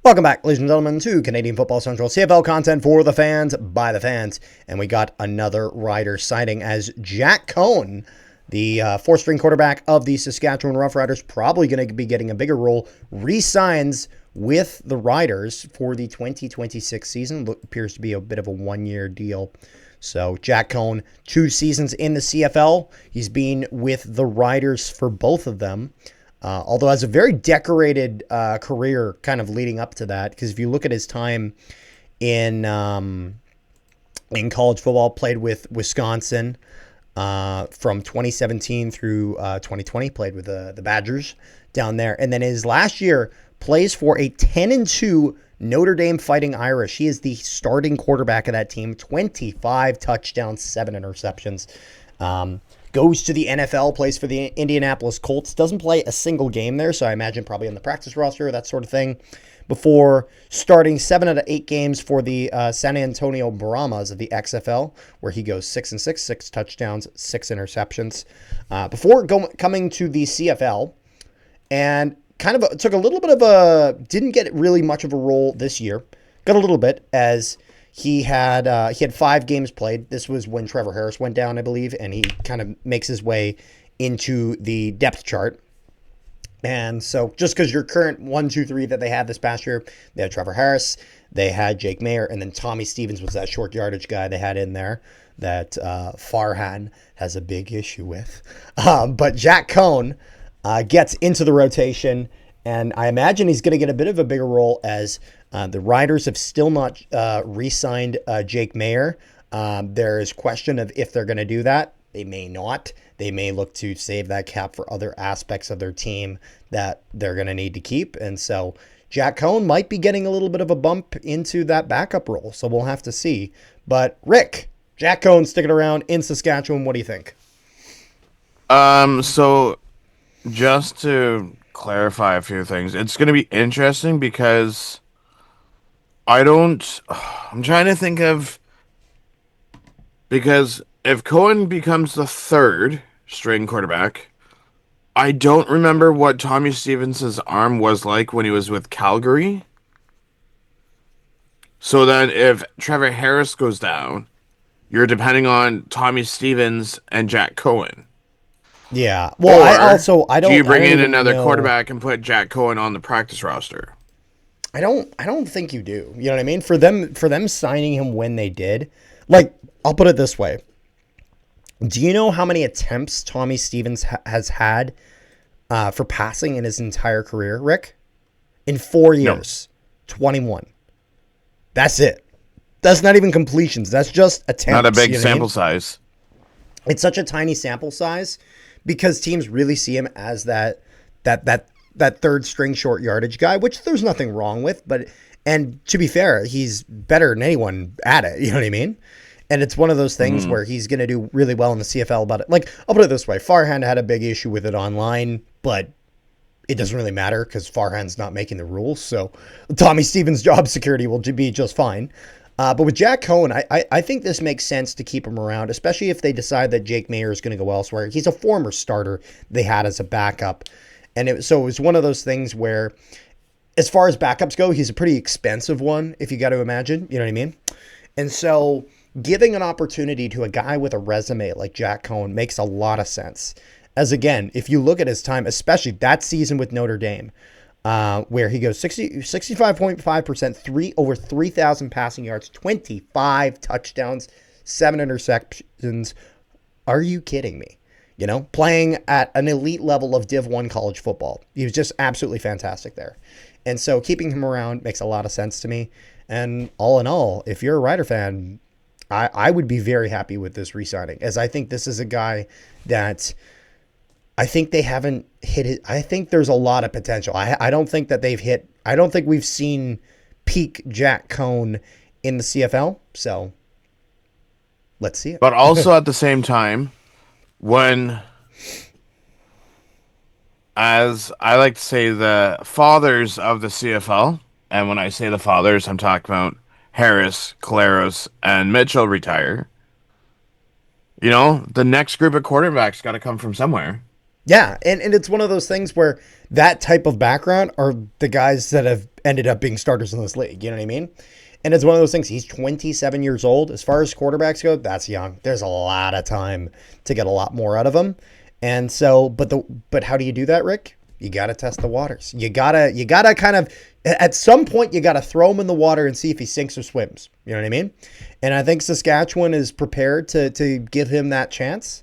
Welcome back, ladies and gentlemen, to Canadian Football Central, CFL content for the fans, by the fans. And we got another rider signing as Jack Coan, the fourth-string quarterback of the Saskatchewan Roughriders, probably going to be getting a bigger role, re-signs with the Riders for the 2026 season. Appears to be a bit of a one-year deal. So Jack Coan, 2 seasons in the CFL. He's been with the Riders for both of them. Although has a very decorated career kind of leading up to that, because if you look at his time in college football, played with Wisconsin from 2017 through 2020, played with the Badgers down there, and then his last year plays for a 10-2 Notre Dame Fighting Irish. He is the starting quarterback of that team, 25 touchdowns, 7 interceptions. Goes to the NFL, plays for the Indianapolis Colts, doesn't play a single game there, so I imagine probably on the practice roster, that sort of thing, before starting 7 out of 8 games for the San Antonio Brahmas of the XFL, where he goes 6-6, 6 touchdowns, 6 interceptions, before coming to the CFL, and kind of took a little bit of didn't get really much of a role this year, got a little bit as he had 5 games played. This was when Trevor Harris went down, I believe, and he kind of makes his way into the depth chart. And so just because your current 1, 2, 3 that they had this past year, they had Trevor Harris, they had Jake Mayer, and then Tommy Stevens was that short yardage guy they had in there that Farhan has a big issue with. But Jack Coan gets into the rotation, and I imagine he's going to get a bit of a bigger role as the Riders have still not re-signed Jake Mayer. There is question of if they're going to do that. They may not. They may look to save that cap for other aspects of their team that they're going to need to keep. And so Jack Coan might be getting a little bit of a bump into that backup role. So we'll have to see. But Rick, Jack Coan sticking around in Saskatchewan. What do you think? So just to clarify a few things, it's going to be interesting because I'm trying to think of, because if Coan becomes the 3rd string quarterback, I don't remember what Tommy Stevens' arm was like when he was with Calgary. So then if Trevor Harris goes down, you're depending on Tommy Stevens and Jack Coan. Yeah. Well, do you bring in another quarterback and put Jack Coan on the practice roster? I don't think you do. You know what I mean? For them signing him when they did, like, I'll put it this way. Do you know how many attempts Tommy Stevens has had for passing in his entire career, Rick? In 4 years, no. 21. That's it. That's not even completions. That's just attempts. Not a big sample size. It's such a tiny sample size because teams really see him as that 3rd string short yardage guy, which there's nothing wrong with, and to be fair, he's better than anyone at it. You know what I mean? And it's one of those things where he's going to do really well in the CFL about it. Like, I'll put it this way. Farhan had a big issue with it online, but it doesn't really matter because Farhan's not making the rules. So Tommy Stevens' job security will be just fine. But with Jack Coan, I think this makes sense to keep him around, especially if they decide that Jake Mayer is going to go elsewhere. He's a former starter they had as a backup. And it was one of those things where, as far as backups go, he's a pretty expensive one, if you got to imagine. You know what I mean? And so giving an opportunity to a guy with a resume like Jack Coan makes a lot of sense. As again, if you look at his time, especially that season with Notre Dame, where he goes 65.5%, over 3,000 passing yards, 25 touchdowns, 7 interceptions. Are you kidding me? You know, playing at an elite level of Div 1 college football. He was just absolutely fantastic there. And so keeping him around makes a lot of sense to me. And all in all, if you're a Rider fan, I would be very happy with this re-signing, as I think this is a guy that I think they haven't hit it. I think there's a lot of potential. I don't think that they've hit. I don't think we've seen peak Jack Coan in the CFL. So let's see it. But also at the same time, when, as I like to say, the fathers of the CFL, and when I say the fathers, I'm talking about Harris, Caleros, and Mitchell retire. You know, the next group of quarterbacks got to come from somewhere. Yeah, and it's one of those things where that type of background are the guys that have ended up being starters in this league. You know what I mean? And it's one of those things. He's 27 years old. As far as quarterbacks go, that's young. There's a lot of time to get a lot more out of him. And so, but how do you do that, Rick? You got to test the waters. You gotta kind of at some point you got to throw him in the water and see if he sinks or swims. You know what I mean? And I think Saskatchewan is prepared to give him that chance.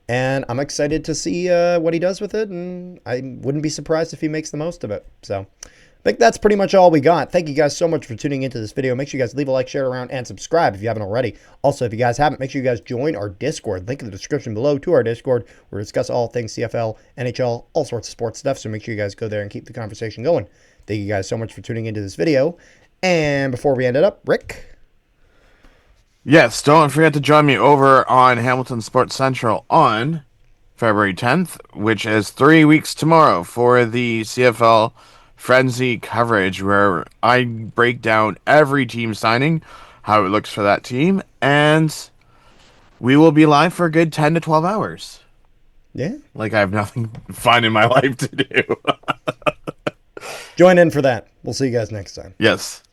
And I'm excited to see what he does with it, and I wouldn't be surprised if he makes the most of it. So I think that's pretty much all we got. Thank you guys so much for tuning into this video. Make sure you guys leave a like, share it around, and subscribe if you haven't already. Also, if you guys haven't, make sure you guys join our Discord. Link in the description below to our Discord, where we discuss all things CFL, NHL, all sorts of sports stuff. So make sure you guys go there and keep the conversation going. Thank you guys so much for tuning into this video. And before we end it up, Rick? Yes, don't forget to join me over on Hamilton Sports Central on February 10th, which is 3 weeks tomorrow, for the CFL Frenzy coverage, where I break down every team signing, how it looks for that team, and we will be live for a good 10 to 12 hours. Yeah. Like I have nothing fun in my life to do. Join in for that. We'll see you guys next time. Yes.